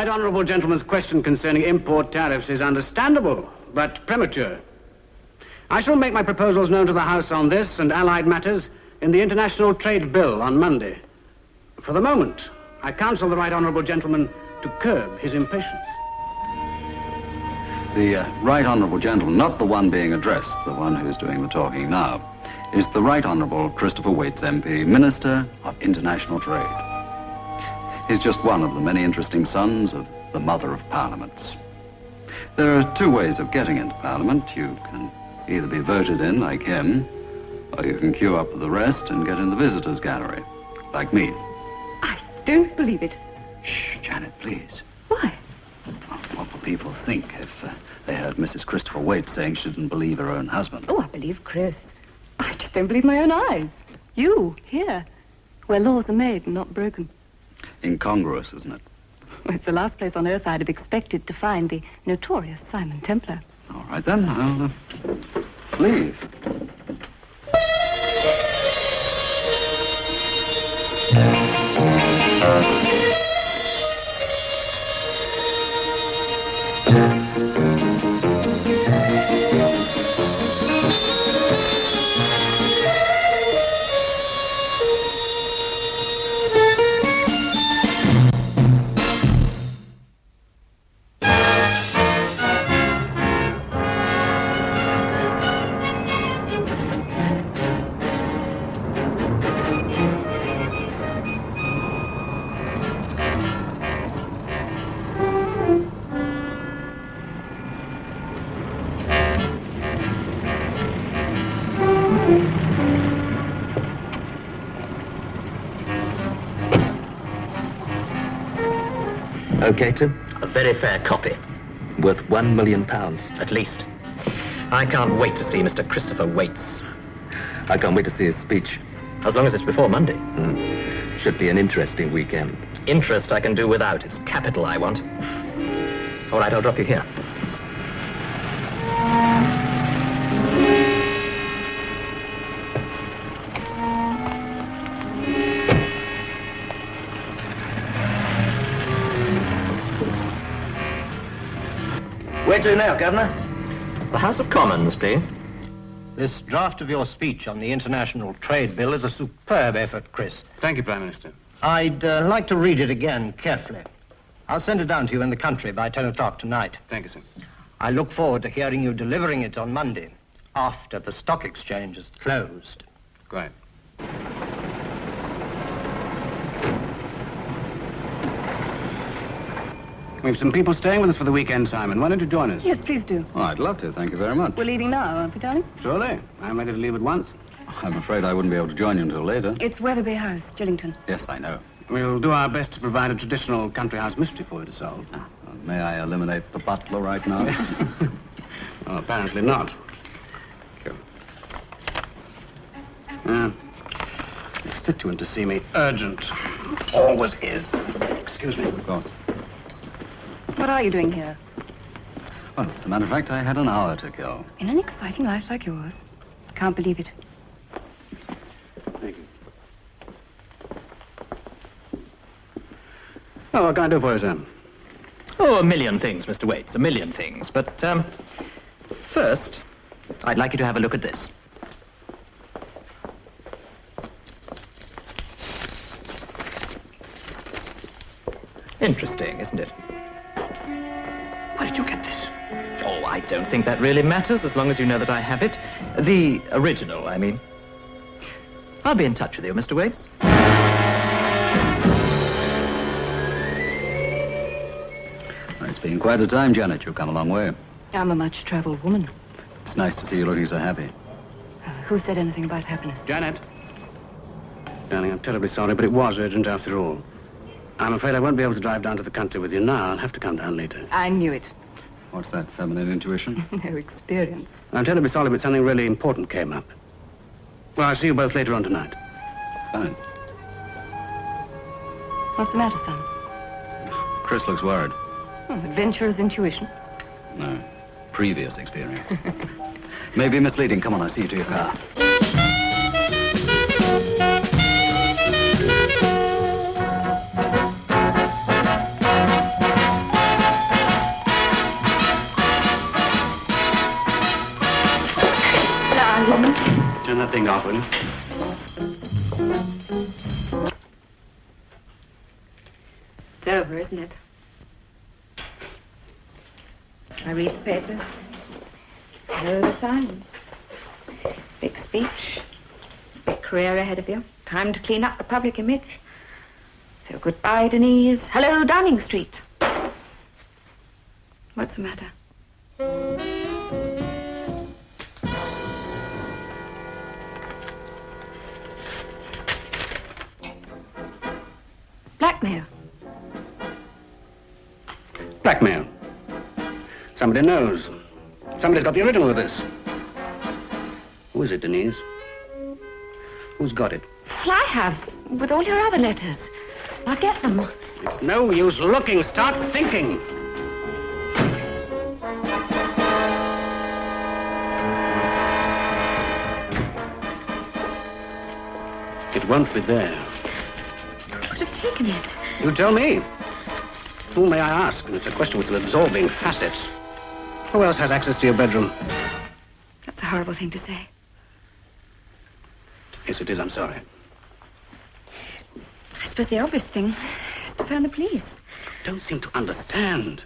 right honourable gentleman's question concerning import tariffs is understandable, but premature. I shall make my proposals known to the House on this and allied matters in the International Trade Bill on Monday. For the moment, I counsel the right honourable gentleman to curb his impatience. The right honourable gentleman, not the one being addressed, the one who's doing the talking now, is the right honourable Christopher Waits, MP, Minister of International Trade. He's just one of the many interesting sons of the Mother of Parliaments. There are two ways of getting into Parliament. You can either be voted in, like him, or you can queue up with the rest and get in the visitors' gallery, like me. I don't believe it. Shh, Janet, please. Why? What will people think if they heard Mrs. Christopher Waite saying she didn't believe her own husband? Oh, I believe Chris. I just don't believe my own eyes. You, here, where laws are made and not broken. Incongruous, isn't it? Well, it's the last place on earth I'd have expected to find the notorious Simon Templar. All right, then. I'll leave. Okay, Tim? A very fair copy. Worth £1 million. At least. I can't wait to see Mr. Christopher Waits. I can't wait to see his speech. As long as it's before Monday. Should be an interesting weekend. Interest I can do without. It's capital I want. All right, I'll drop you here. Where to now, Governor? The House of Commons, please. This draft of your speech on the International Trade Bill is a superb effort, Chris. Thank you, Prime Minister. I'd like to read it again carefully. I'll send it down to you in the country by 10 o'clock tonight. Thank you, sir. I look forward to hearing you delivering it on Monday, after the stock exchange is closed. Quite. We've some people staying with us for the weekend, Simon. Why don't you join us? Yes, please do. Oh, I'd love to, thank you very much. We're leaving now, aren't we, darling? Surely. I'm ready to leave at once. I'm afraid I wouldn't be able to join you until later. It's Weatherby House, Gillington. Yes, I know. We'll do our best to provide a traditional country house mystery for you to solve. May I eliminate the butler right now? Well, apparently not. Sure. Constituent to see me. Urgent. Always is. Excuse me. Of course. What are you doing here? Well, as a matter of fact, I had an hour to kill. In an exciting life like yours. Can't believe it. Thank you. Oh, what can I do for you, Sam? Oh, a million things, Mr. Waits, a million things. But, first, I'd like you to have a look at this. Interesting, isn't it? Where did you get this? Oh, I don't think that really matters, as long as you know that I have it. The original, I mean. I'll be in touch with you, Mr. Waits. It's been quite a time, Janet. You've come a long way. I'm a much-traveled woman. It's nice to see you looking so happy. Who said anything about happiness? Janet. Darling, I'm terribly sorry, but it was urgent after all. I'm afraid I won't be able to drive down to the country with you now. I'll have to come down later. I knew it. What's that, feminine intuition? No experience. I'm terribly sorry, but something really important came up. Well, I'll see you both later on tonight. Fine. What's the matter, son? Chris looks worried. Adventurer's intuition. No, previous experience. Maybe misleading. Come on, I'll see you to your car. Turn that thing off, will you? It's over, isn't it? I read the papers. Here are the signs. Big speech. Big career ahead of you. Time to clean up the public image. So goodbye, Denise. Hello, Downing Street. What's the matter? Blackmail. Blackmail. Somebody knows. Somebody's got the original of this. Who is it, Denise? Who's got it? Well, I have, with all your other letters. I'll get them. It's no use looking. Start thinking. It won't be there. Who could have taken it? You tell me. Who may I ask? And it's a question with absorbing facets. Who else has access to your bedroom? That's a horrible thing to say. Yes, it is. I'm sorry. I suppose the obvious thing is to phone the police. Don't seem to understand.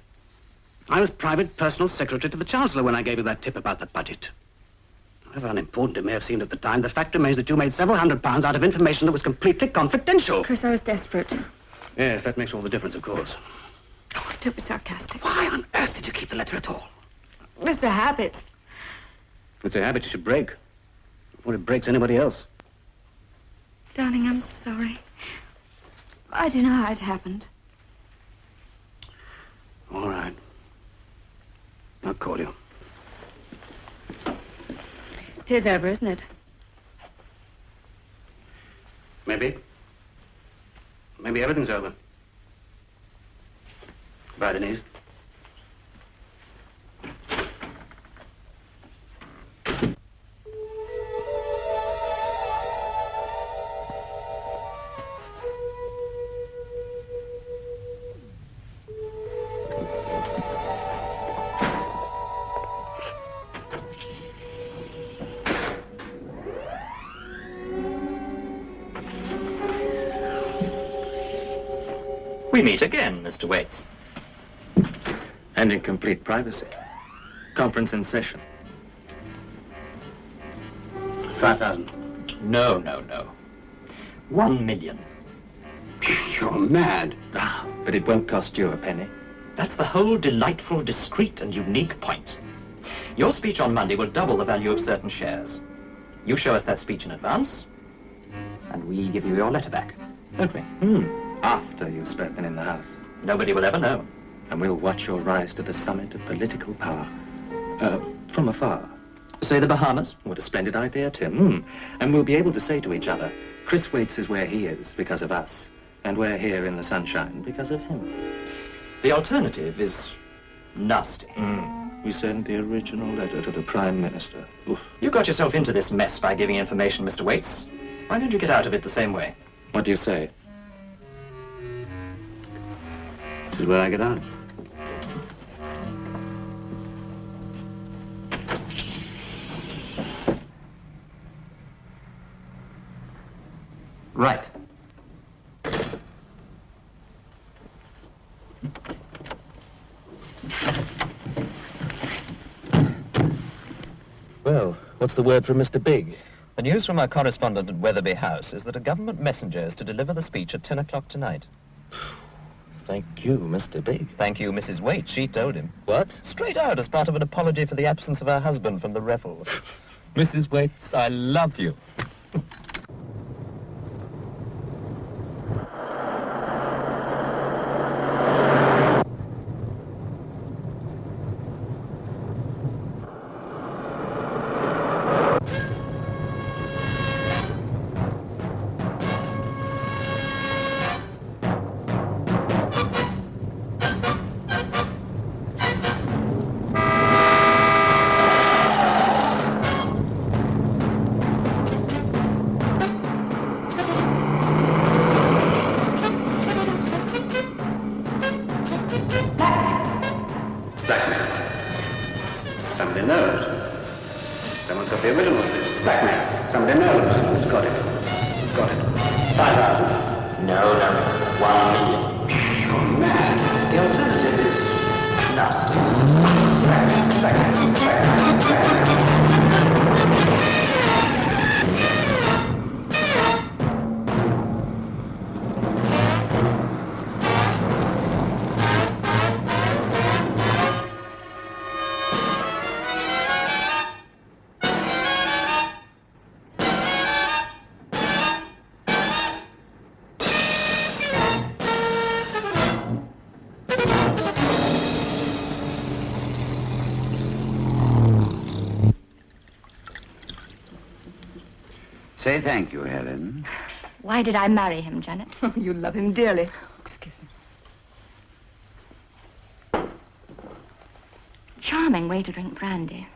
I was private personal secretary to the Chancellor when I gave you that tip about the budget. However unimportant it may have seemed at the time, the fact remains that you made several £100 out of information that was completely confidential. Chris, I was desperate. Yes, that makes all the difference, of course. Oh, don't be sarcastic. Why on earth did you keep the letter at all? It's a habit. It's a habit you should break before it breaks anybody else. Darling, I'm sorry. I don't know how it happened. All right. I'll call you. It is over, isn't it? Maybe. Maybe everything's over. Bye, Denise. We meet again, Mr. Waits. And in complete privacy. Conference in session. 5,000. No, no, no. 1 million. You're mad. Ah, but it won't cost you a penny. That's the whole delightful, discreet, and unique point. Your speech on Monday will double the value of certain shares. You show us that speech in advance, and we give you your letter back, don't we? After you've spoken in the House. Nobody will ever know. And we'll watch your rise to the summit of political power. From afar. Say the Bahamas? What a splendid idea, Tim. And we'll be able to say to each other, Chris Waits is where he is because of us, and we're here in the sunshine because of him. The alternative is nasty. We sent the original letter to the Prime Minister. Oof. You got yourself into this mess by giving information, Mr. Waits. Why don't you get out of it the same way? What do you say? This is where I get out. Right. Well, what's the word from Mr. Big? The news from our correspondent at Weatherby House is that a government messenger is to deliver the speech at 10 o'clock tonight. Thank you, Mr. Big. Thank you, Mrs. Waite. She told him. What? Straight out as part of an apology for the absence of her husband from the revel. Mrs. Waits, I love you. Someone's got the original. Blackmail. Somebody knows who's got it. Who's got it? 5,000. No, 1 million. You're mad. The alternative is nasty. Say thank you, Helen. Why did I marry him, Janet? You love him dearly. Excuse me. Charming way to drink brandy.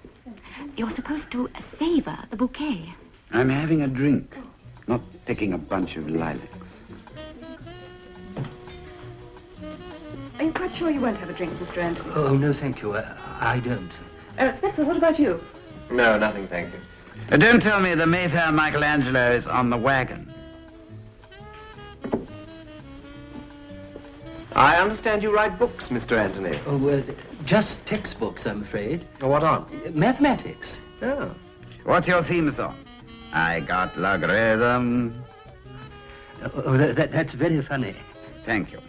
You're supposed to savor the bouquet. I'm having a drink, not picking a bunch of lilacs. Are you quite sure you won't have a drink, Mr. Anthony? Oh, no, thank you. I don't. Spencer, what about you? No, nothing, thank you. Don't tell me the Mayfair Michelangelo is on the wagon. I understand you write books, Mr. Anthony. Oh, just textbooks, I'm afraid. What on? Mathematics. Oh. What's your theme song? I got logarithm. Oh, that's very funny. Thank you.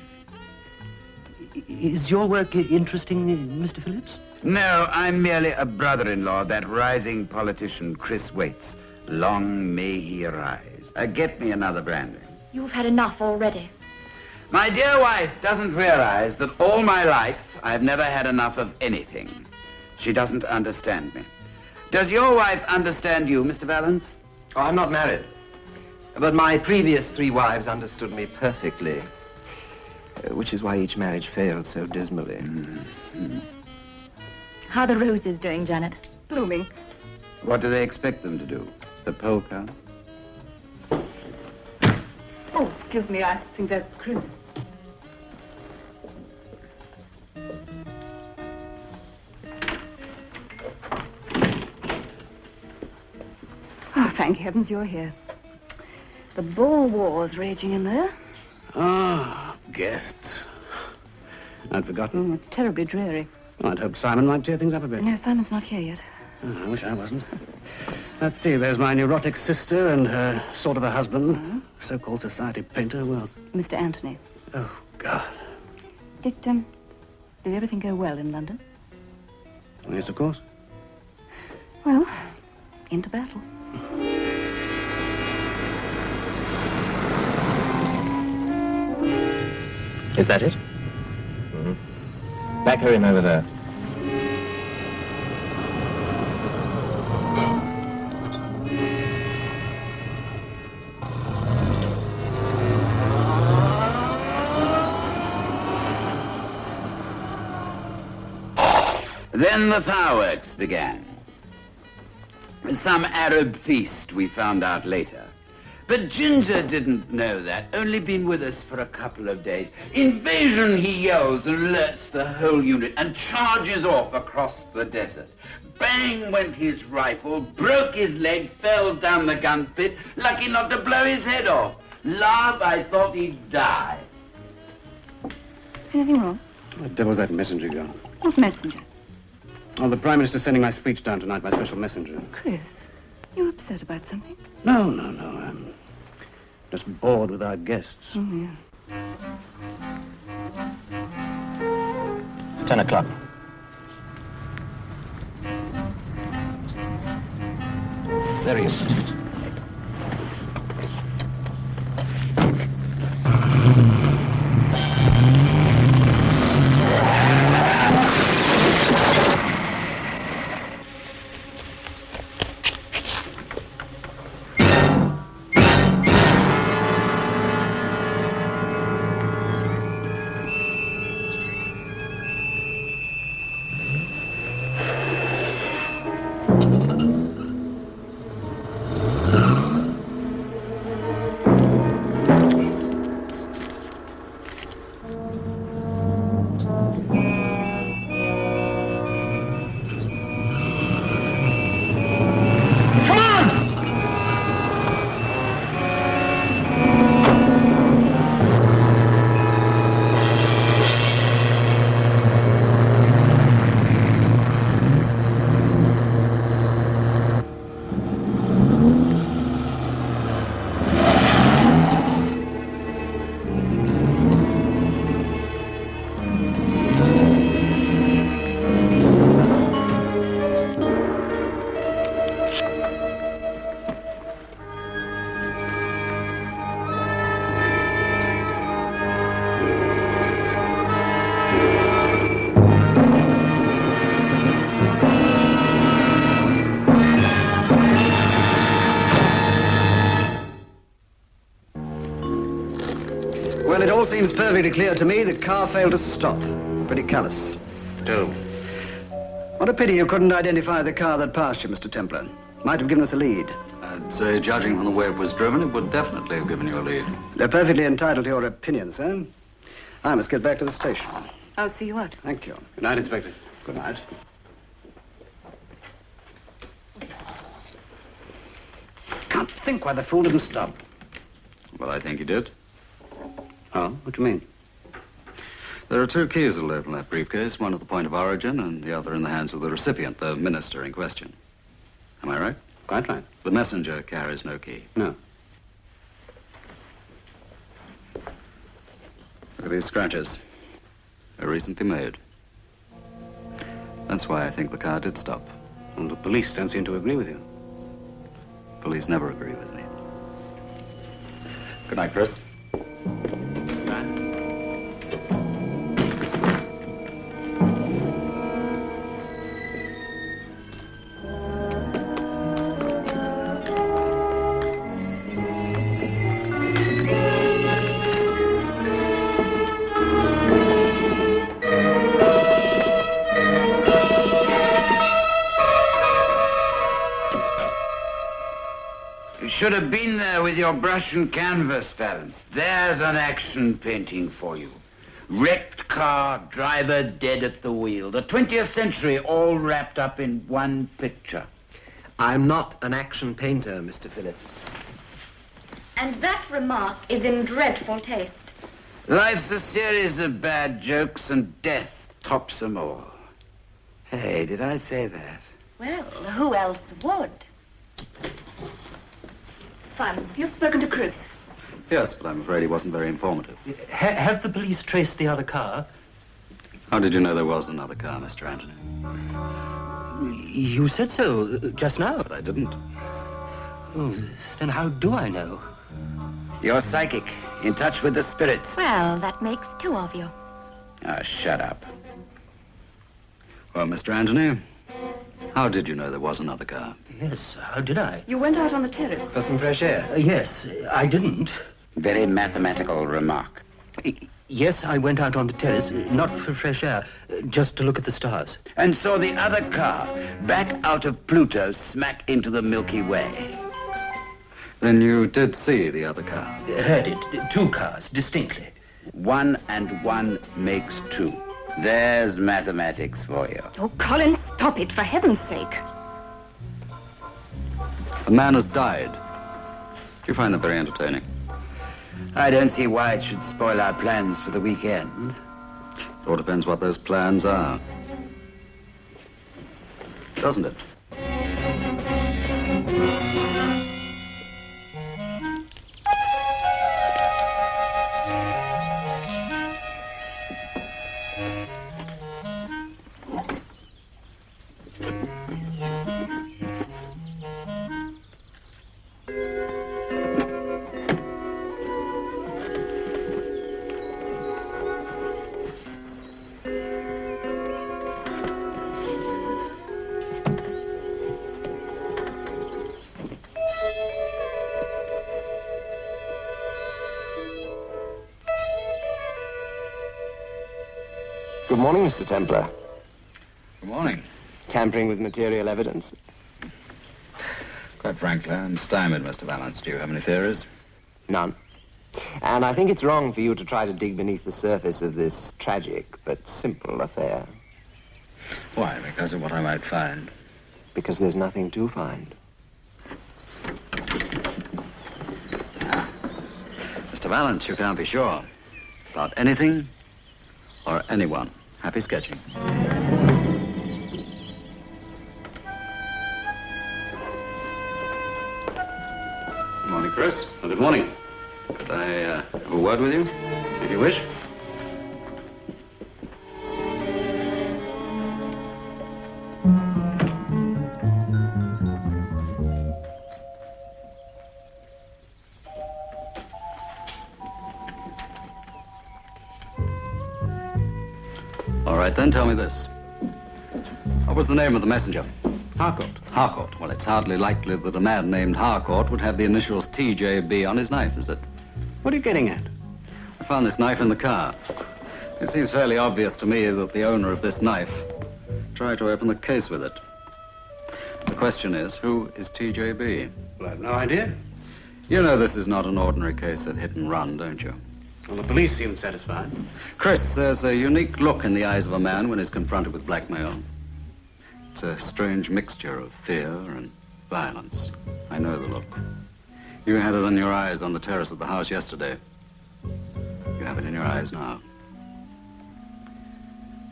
Is your work interesting, Mr. Phillips? No, I'm merely a brother-in-law, that rising politician, Chris Waits. Long may he rise. Get me another brandy. You've had enough already. My dear wife doesn't realize that all my life I've never had enough of anything. She doesn't understand me. Does your wife understand you, Mr. Valance? Oh, I'm not married. But my previous 3 wives understood me perfectly. Which is why each marriage failed so dismally. How are the roses doing, Janet? Blooming. What do they expect them to do? The polka? Oh, excuse me, I think that's Chris. Oh, thank heavens you're here. The Boer War's raging in there. Ah, guests. I'd forgotten. It's terribly dreary. Well, I'd hoped Simon might cheer things up a bit. No, Simon's not here yet. Oh, I wish I wasn't. Let's see, there's my neurotic sister and her sort of a husband. So-called society painter. Who else? Mr. Anthony. Oh, God. Did everything go well in London? Yes, of course. Well, into battle. Is that it? Back her in over there. Then the fireworks began. Some Arab feast, we found out later. But Ginger didn't know that, only been with us for a couple of days. Invasion, he yells and alerts the whole unit and charges off across the desert. Bang went his rifle, broke his leg, fell down the gun pit, lucky not to blow his head off. Laugh, I thought he'd die. Anything wrong? Where the devil's that messenger gone? What messenger? Oh, the Prime Minister's sending my speech down tonight by special messenger. Chris, you upset about something? No. I'm just bored with our guests. Oh, yeah. It's 10 o'clock. There he is. seems perfectly clear to me. The car failed to stop. Pretty callous. Still. What a pity you couldn't identify the car that passed you, Mr. Templar. Might have given us a lead. I'd say, judging from the way it was driven, it would definitely have given you a lead. They're perfectly entitled to your opinion, sir. I must get back to the station. I'll see you out. Thank you. Good night, Inspector. Good night. Can't think why the fool didn't stop. Well, I think he did. Oh, what do you mean? There are 2 keys that live in that briefcase, one at the point of origin and the other in the hands of the recipient, the minister in question. Am I right? Quite right. The messenger carries no key. No. Look at these scratches. They're recently made. That's why I think the car did stop. And the police don't seem to agree with you. Police never agree with me. Good night, Chris. Good night. You should have been there with your brush and canvas, Valance. There's an action painting for you. Wrecked car, driver dead at the wheel. The 20th century all wrapped up in one picture. I'm not an action painter, Mr. Phillips. And that remark is in dreadful taste. Life's a series of bad jokes and death tops them all. Hey, did I say that? Well, who else would? Simon, you've spoken to Chris. Yes, but I'm afraid he wasn't very informative. Have the police traced the other car? How did you know there was another car, Mr. Anthony? You said so just now. But I didn't. Oh, then how do I know? You're psychic, in touch with the spirits. Well, that makes 2 of you. Ah, shut up. Well, Mr. Anthony, how did you know there was another car? Yes, how did I? You went out on the terrace. For some fresh air. Yes, I didn't. Very mathematical remark. Yes, I went out on the terrace, not for fresh air, just to look at the stars. And saw the other car back out of Pluto smack into the Milky Way. Then you did see the other car? Heard it. 2 cars, distinctly. 1 and 1 makes 2. There's mathematics for you. Oh, Colin, stop it, for heaven's sake. A man has died. Do you find that very entertaining? I don't see why it should spoil our plans for the weekend. It all depends what those plans are. Doesn't it? Good morning, Mr. Templar. Good morning. Tampering with material evidence? Quite frankly, I'm stymied, Mr. Valance. Do you have any theories? None. And I think it's wrong for you to try to dig beneath the surface of this tragic but simple affair. Why? Because of what I might find. Because there's nothing to find. Mr. Valance, you can't be sure about anything or anyone. Happy sketching. Good morning, Chris. Oh, good morning. Could I have a word with you? If you wish. All right, then, tell me this. What was the name of the messenger? Harcourt. Harcourt. Well, it's hardly likely that a man named Harcourt would have the initials TJB on his knife, is it? What are you getting at? found this knife in the car. It seems fairly obvious to me that the owner of this knife tried to open the case with it. The question is, who is TJB? Well, I've no idea. You know this is not an ordinary case of hit and run, don't you? Well, the police seem satisfied. Chris, there's a unique look in the eyes of a man when he's confronted with blackmail. It's a strange mixture of fear and violence. I know the look. You had it in your eyes on the terrace of the house yesterday. You have it in your eyes now.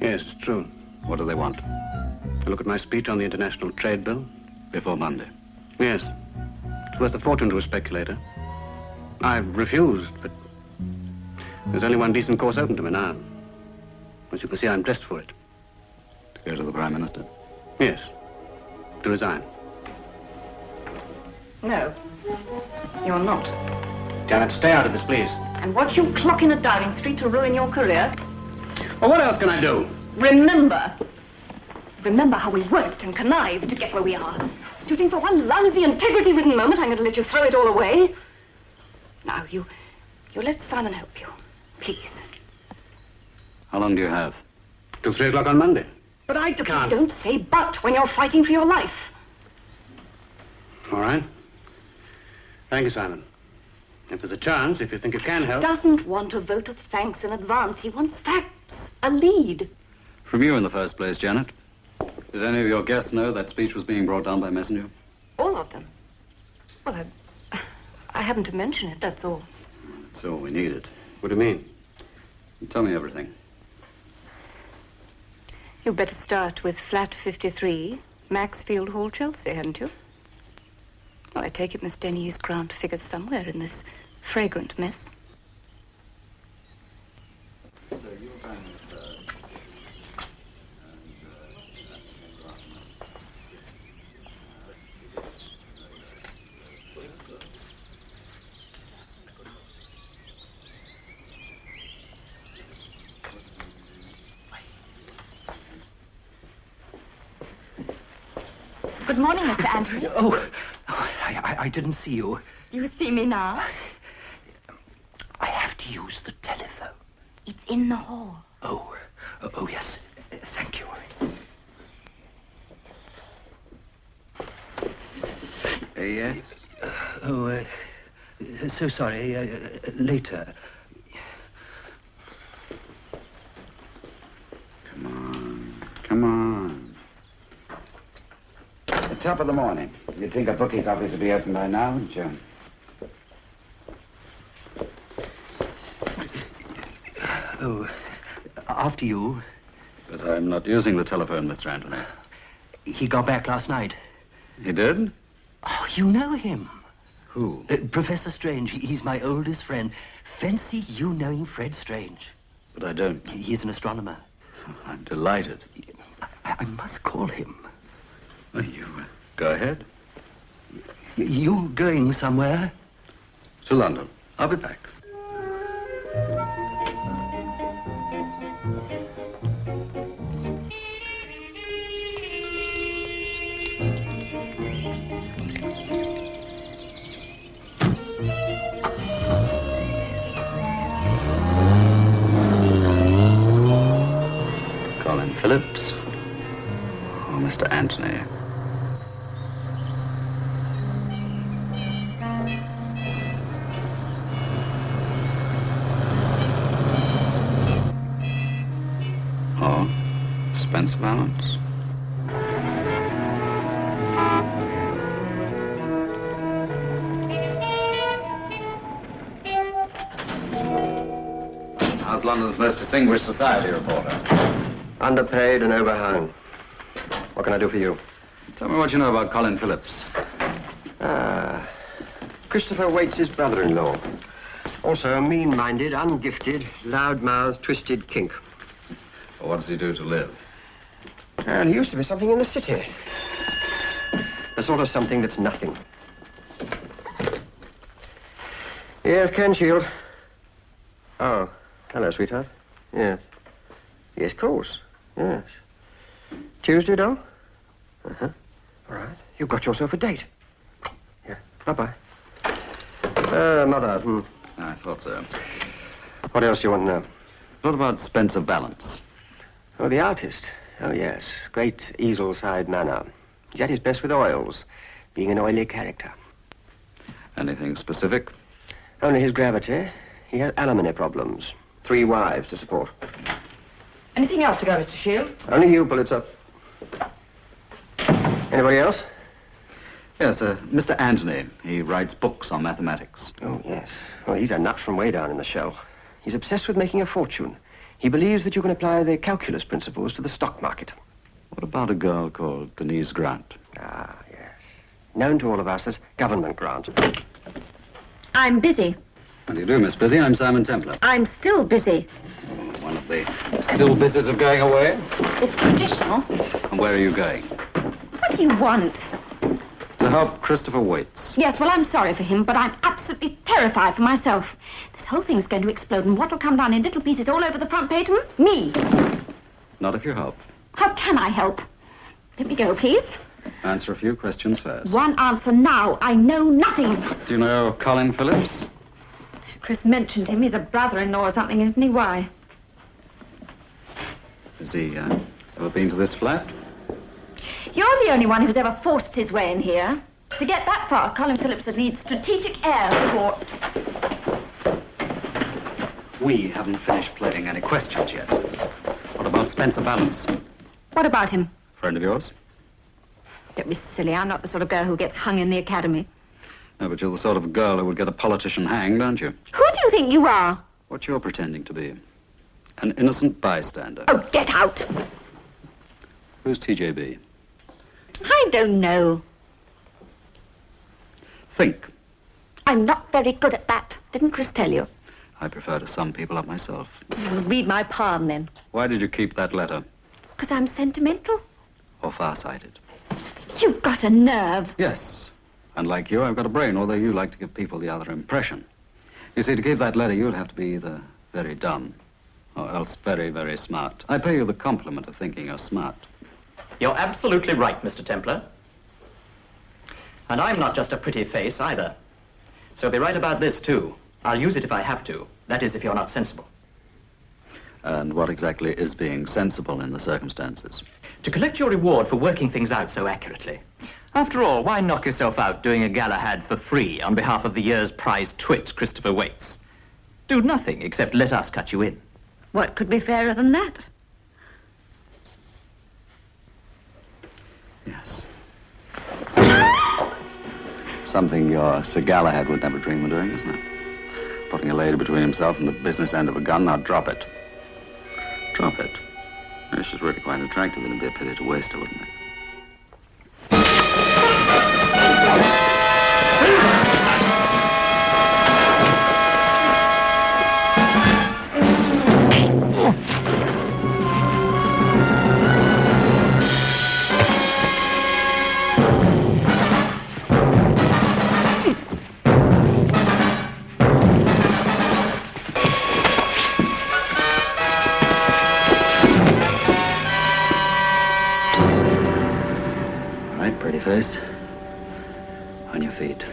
Yes, it's true. What do they want? To look at my speech on the international trade bill? Before Monday. Yes. It's worth a fortune to a speculator. I refused, but there's only one decent course open to me now. As you can see, I'm dressed for it. To go to the Prime Minister? Yes. To resign. No, you're not. Janet, stay out of this, please. And watch you clock in at Downing Street to ruin your career. Well, what else can I do? Remember how we worked and connived to get where we are. Do you think for one lousy, integrity-ridden moment I'm going to let you throw it all away? Now, you let Simon help you, please. How long do you have? Till 3 o'clock on Monday. But I can't. Don't say but when you're fighting for your life. All right. Thank you, Simon. If there's a chance, if you think you can help... Doesn't want a vote of thanks in advance. He wants facts, a lead. From you in the first place, Janet. Did any of your guests know that speech was being brought down by messenger? All of them. Well, I happened to mention it, that's all. That's all we needed. What do you mean? Tell me everything. You'd better start with flat 53, Maxfield Hall, Chelsea, hadn't you? Well, I take it Miss Denny's ground figures somewhere in this fragrant mess. So you're going with, Good morning, Mr. Anthony. I didn't see you. You see me now? I have to use the telephone. It's in the hall. Oh, yes. Thank you. Yes? So sorry. Later. Come on. The top of the morning. You'd think a bookie's office would be open by now, wouldn't you? After you. But I'm not using the telephone, Mr. Anthony. He got back last night. He did? Oh, you know him. Who? Professor Strange. He's my oldest friend. Fancy you knowing Fred Strange. But I don't. He's an astronomer. I'm delighted. I must call him. Well, you go ahead. You going somewhere? To London. I'll be back. Colin Phillips or Mr. Anthony? Or Spencer Valance? How's London's most distinguished society reporter? Underpaid and overhung. What can I do for you? Tell me what you know about Colin Phillips. Christopher Waits' brother-in-law. Also a mean-minded, ungifted, loud-mouthed, twisted kink. Well, what does he do to live? And he used to be something in the city. The sort of something that's nothing. Yes, Ken Shield. Oh, hello, sweetheart. Yes. Yes, of course. Yes. Tuesday, doll? Uh-huh. All right. You've got yourself a date. Yeah. Bye-bye. Mother. I thought so. What else do you want to know? What about Spencer Valance? Oh, the artist. Oh, yes. Great easel-side manner. He's at his best with oils, being an oily character. Anything specific? Only his gravity. He has alimony problems. 3 wives to support. Anything else to go, Mr. Shield? Only you, Pulitzer. Anybody else? Yes, Mr. Anthony. He writes books on mathematics. Oh, yes. Well, he's a nut from way down in the shell. He's obsessed with making a fortune. He believes that you can apply the calculus principles to the stock market. What about a girl called Denise Grant? Ah, yes. Known to all of us as Government Grant. I'm busy. How do you do, Miss Busy? I'm Simon Templar. I'm still busy. One of the still business of going away. It's traditional. And where are you going? What do you want? To help Christopher Waits. Yes, well, I'm sorry for him, but I'm absolutely terrified for myself. This whole thing's going to explode, and what'll come down in little pieces all over the front page? Me. Not if you help. How can I help? Let me go, please. Answer a few questions first. One answer now. I know nothing. Do you know Colin Phillips? Chris mentioned him. He's a brother-in-law or something, isn't he? Why? Has he ever been to this flat? You're the only one who's ever forced his way in here. To get that far, Colin Phillips would need strategic air support. We haven't finished playing any questions yet. What about Spencer Valance? What about him? Friend of yours? Don't be silly. I'm not the sort of girl who gets hung in the academy. No, but you're the sort of girl who would get a politician hanged, aren't you? Who do you think you are? What you're pretending to be. An innocent bystander. Oh, get out! Who's TJB? I don't know. Think. I'm not very good at that. Didn't Chris tell you? I prefer to sum people up myself. Read my palm, then. Why did you keep that letter? Because I'm sentimental. Or farsighted? You've got a nerve. Yes. And like you, I've got a brain, although you like to give people the other impression. You see, to keep that letter, you'll have to be either very dumb or else very, very smart. I pay you the compliment of thinking you're smart. You're absolutely right, Mr. Templar. And I'm not just a pretty face, either. So be right about this, too. I'll use it if I have to. That is, if you're not sensible. And what exactly is being sensible in the circumstances? To collect your reward for working things out so accurately. After all, why knock yourself out doing a Galahad for free on behalf of the year's prize twit, Christopher Waits? Do nothing except let us cut you in. What could be fairer than that? Yes. Something your Sir Galahad would never dream of doing, isn't it? Putting a lady between himself and the business end of a gun. Now drop it. Drop it. If she's really quite attractive, it'd be a pity to waste her, wouldn't it? Face. On your feet.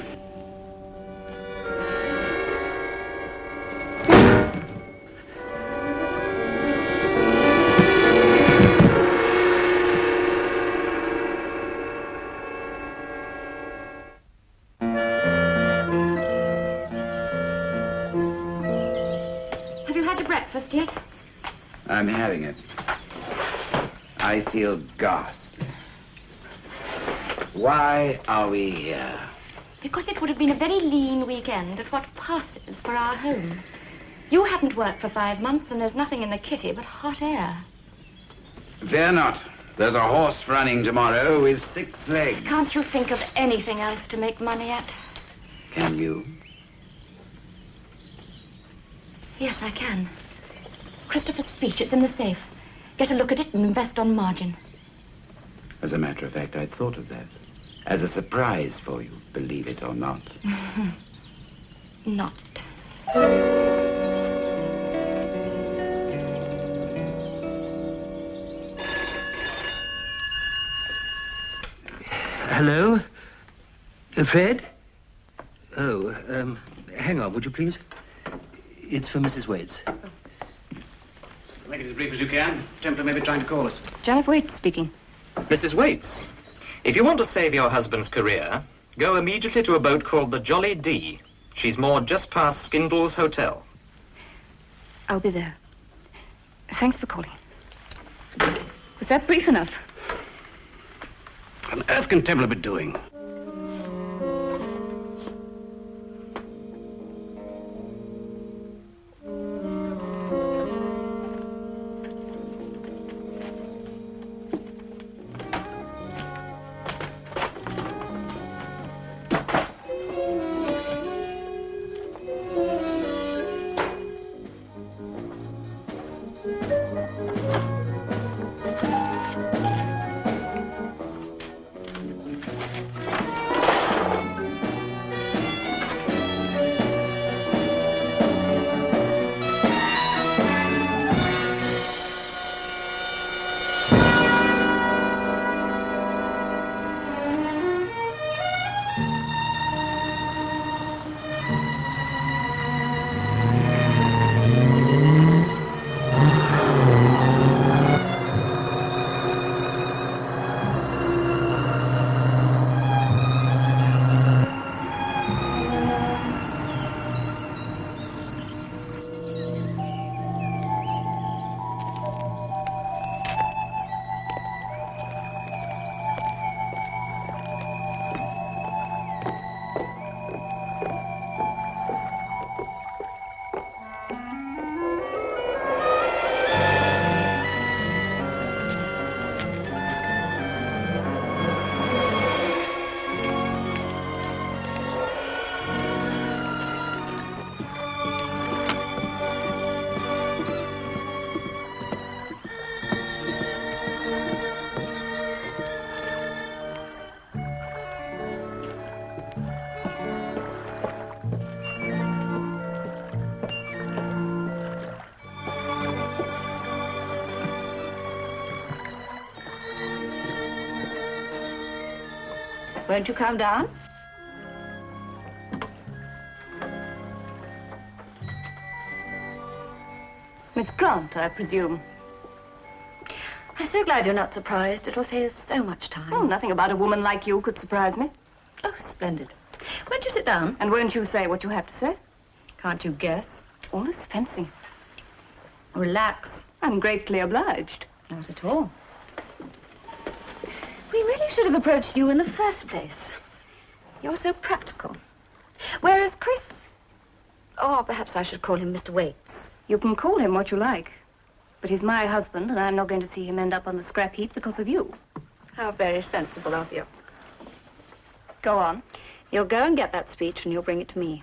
Have you had your breakfast yet? I'm having it. I feel ghastly. Why are we here? Because it would have been a very lean weekend at what passes for our home. You haven't worked for 5 months, and there's nothing in the kitty but hot air. Fear not. There's a horse running tomorrow with 6 legs. Can't you think of anything else to make money at? Can you? Yes, I can. Christopher's speech, it's in the safe. Get a look at it and invest on margin. As a matter of fact, I'd thought of that. As a surprise for you, believe it or not. Not. Hello? Fred? Oh, hang on, would you please? It's for Mrs. Waits. Make it as brief as you can. Templar may be trying to call us. Janet Waits speaking. Mrs. Waits, if you want to save your husband's career, go immediately to a boat called the Jolly D. She's moored just past Skindle's Hotel. I'll be there. Thanks for calling. Was that brief enough? What on earth can Templar be doing? Won't you calm down? Miss Grant, I presume. I'm so glad you're not surprised. It'll save us so much time. Oh, nothing about a woman like you could surprise me. Oh, splendid. Won't you sit down? And won't you say what you have to say? Can't you guess? All this fencing. Relax. I'm greatly obliged. Not at all. We really should have approached you in the first place. You're so practical. Whereas Chris... Oh, perhaps I should call him Mr. Waits. You can call him what you like. But he's my husband, and I'm not going to see him end up on the scrap heap because of you. How very sensible of you. Go on. You'll go and get that speech, and you'll bring it to me.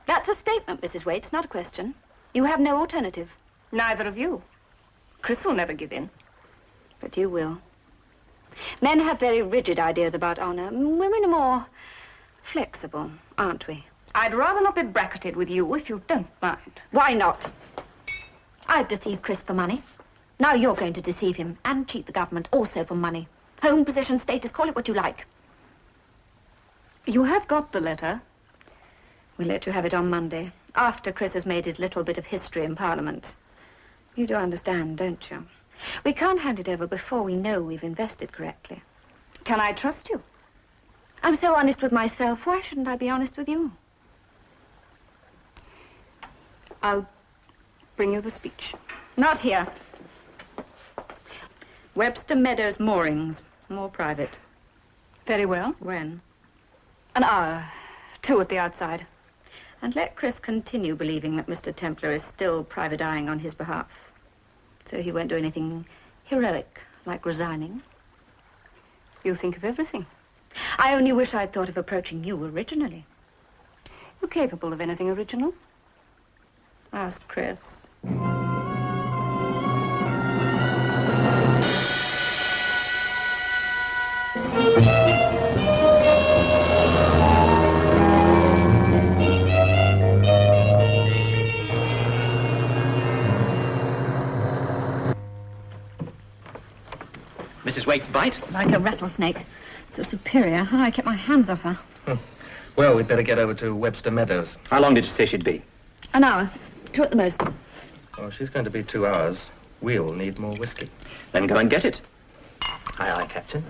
That's a statement, Mrs. Waits, not a question. You have no alternative. Neither of you. Chris will never give in. But you will. Men have very rigid ideas about honor. Women are more flexible, aren't we? I'd rather not be bracketed with you, if you don't mind. Why not? I've deceived Chris for money. Now you're going to deceive him and cheat the government also for money. Home, position, status, call it what you like. You have got the letter. We'll let you have it on Monday, after Chris has made his little bit of history in Parliament. You do understand, don't you? We can't hand it over before we know we've invested correctly. Can I trust you? I'm so honest with myself. Why shouldn't I be honest with you? I'll bring you the speech. Not here. Webster Meadows moorings. More private. Very well. When? An hour. 2 at the outside. And let Chris continue believing that Mr. Templar is still private eyeing on his behalf. So he won't do anything heroic, like resigning. You think of everything. I only wish I'd thought of approaching you originally. You're capable of anything original. Ask Chris. Mrs. Waits bite? Like a rattlesnake. So superior. How I kept my hands off her. Well, we'd better get over to Webster Meadows. How long did you say she'd be? An hour. 2 at the most. Well, she's going to be 2 hours. We'll need more whiskey. Then go and get it. Aye, aye, Captain.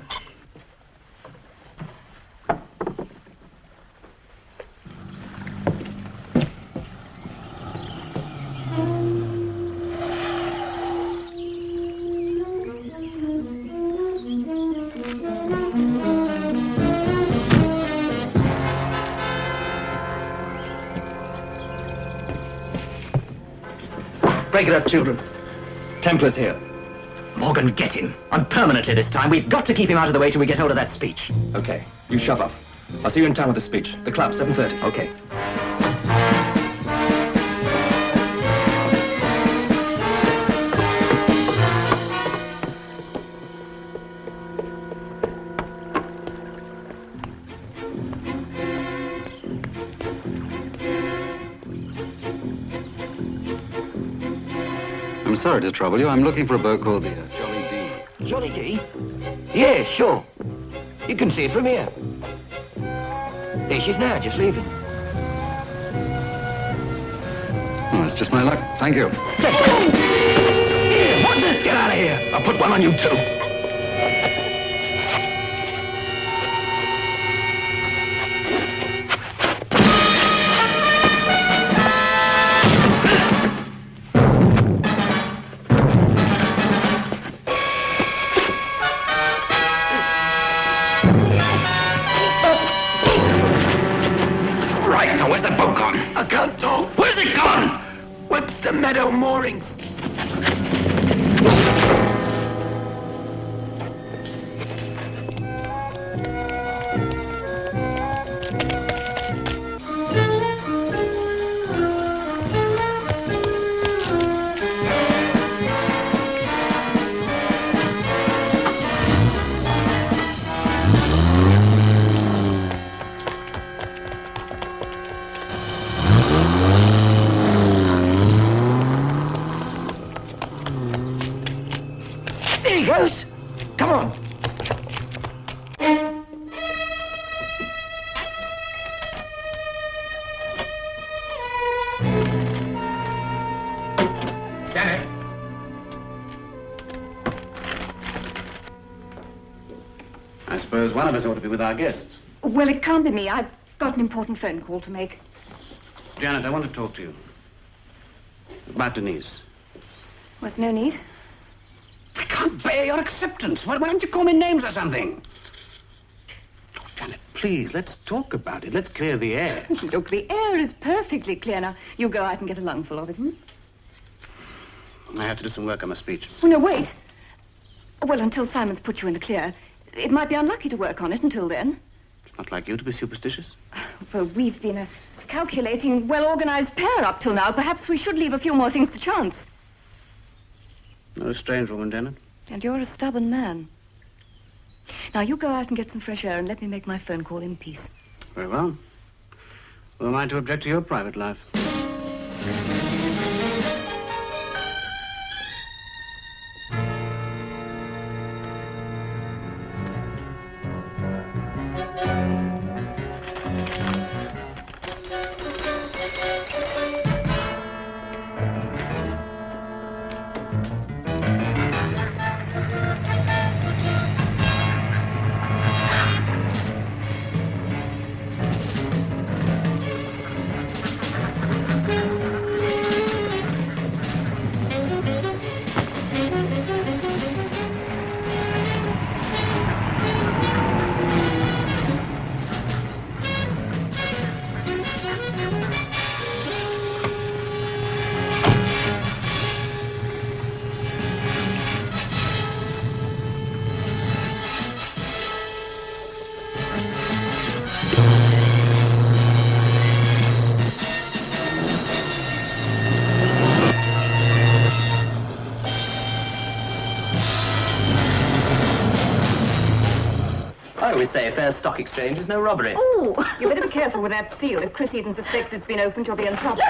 Break it up, children. Templar's here. Morgan, get him. And permanently this time. We've got to keep him out of the way till we get hold of that speech. Okay, you shove off. I'll see you in town with the speech. The club, 7:30. Okay. I'm sorry to trouble you. I'm looking for a boat called the Jolly D. Jolly D? Yeah, sure. You can see it from here. There she is now, just leaving. Oh, it's just my luck. Thank you. Here, what the? Get out of here. I'll put one on you, too. Right, now where's the boat gone? I can't talk. Where's it gone? Webster Meadow moorings. There he goes. Come on. Janet. I suppose one of us ought to be with our guests. Well, it can't be me. I've got an important phone call to make. Janet, I want to talk to you. About Denise. Was no need. I can't bear your acceptance. Why don't you call me names or something? Oh, Janet, please, let's talk about it. Let's clear the air. Look, the air is perfectly clear now. You go out and get a lungful of it, hmm? I have to do some work on my speech. Oh, no, wait. Well, until Simon's put you in the clear, it might be unlucky to work on it until then. It's not like you to be superstitious. Well, we've been a calculating, well-organized pair up till now. Perhaps we should leave a few more things to chance. You're a strange woman, Janet. And you're a stubborn man. Now, you go out and get some fresh air and let me make my phone call in peace. Very well. Who am I to object to your private life? I always say a fair stock exchange is no robbery. Oh, you better be careful with that seal. If Chris Eden suspects it's been opened, you'll be in trouble.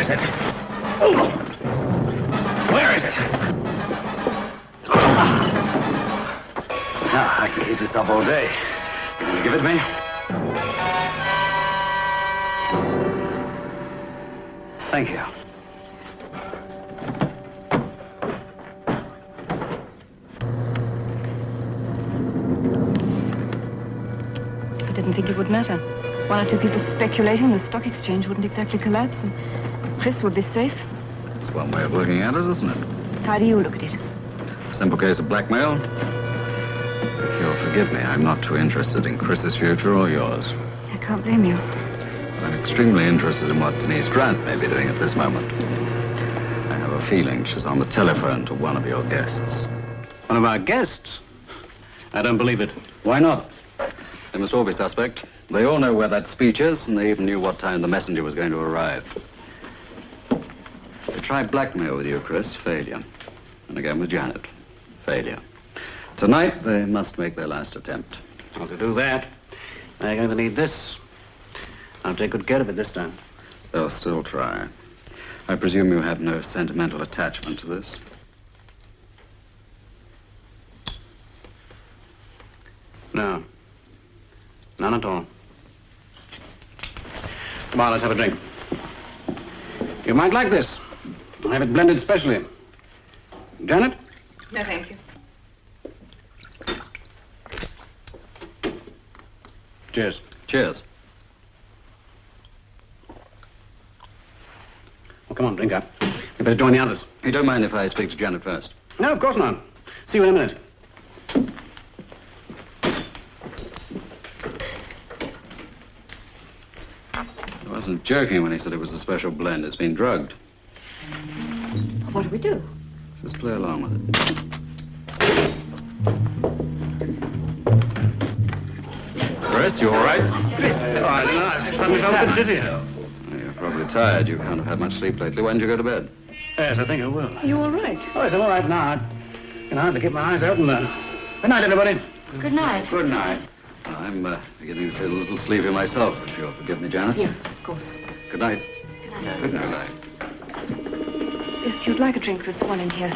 is it? Oh. Where is it? Ah, I can keep this up all day. You want to give it me? Thank you. I didn't think it would matter. One or two people speculating the stock exchange wouldn't exactly collapse, and Chris would be safe. That's one way of looking at it, isn't it? How do you look at it? Simple case of blackmail. If you'll forgive me, I'm not too interested in Chris's future or yours. I can't blame you. I'm extremely interested in what Denise Grant may be doing at this moment. I have a feeling she's on the telephone to one of your guests. One of our guests? I don't believe it. Why not? They must all be suspect. They all know where that speech is, and they even knew what time the messenger was going to arrive. They tried blackmail with you, Chris. Failure. And again with Janet. Failure. Tonight, they must make their last attempt. Well, to do that, they're going to need this. I'll take good care of it this time. They'll still try. I presume you have no sentimental attachment to this? No. None at all. Come on, let's have a drink. You might like this. I have it blended specially. Janet? No, thank you. Cheers. Cheers. Well, come on, drink up. You better join the others. You don't mind if I speak to Janet first? No, of course not. See you in a minute. He wasn't joking when he said it was a special blend. It's been drugged. What do we do? Just play along with it. Chris, you all right? Oh, I don't know. I suddenly felt a bit dizzy. You're probably tired. You can't have had much sleep lately. Why didn't you go to bed? Yes, I think I will. Are you all right? Oh, yes, I'm all right now. I can hardly keep my eyes open, though. Good night, everybody. Good night. Good night. I'm beginning to feel a little sleepy myself, if you'll forgive me, Janet. Yeah, of course. Good night. Good night. Good night. If you'd like a drink, there's one in here.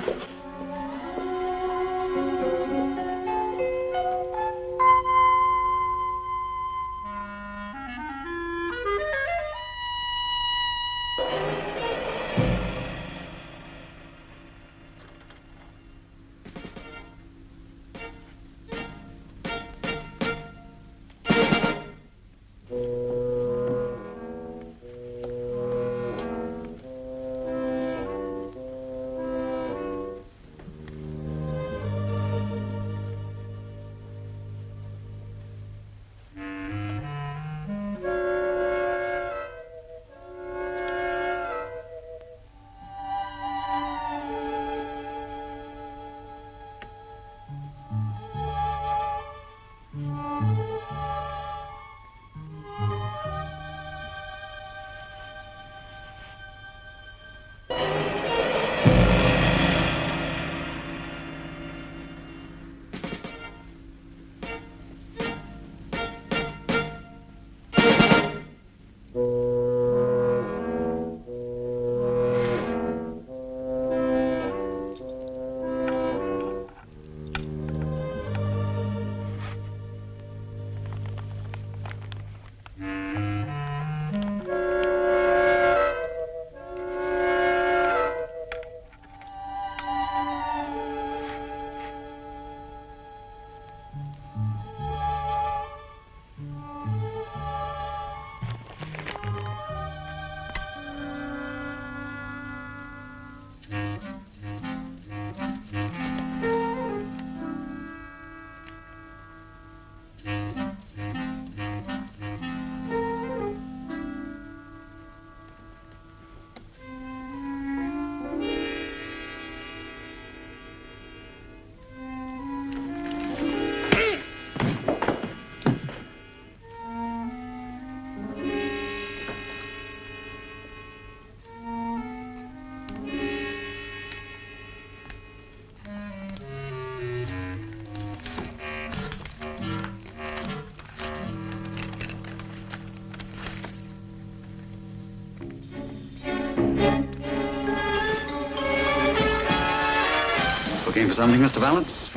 Looking for something, Mr. Valance?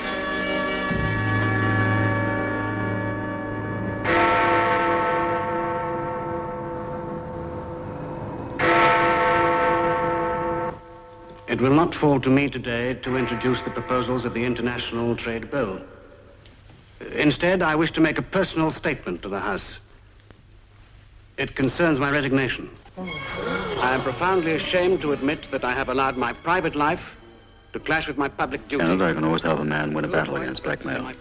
It will not fall to me today to introduce the proposals of the International Trade Bill. Instead, I wish to make a personal statement to the House. It concerns my resignation. I am profoundly ashamed to admit that I have allowed my private life to clash with my public duty. Canada, I can always help a man win a battle against blackmail.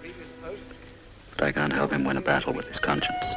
But I can't help him win a battle with his conscience.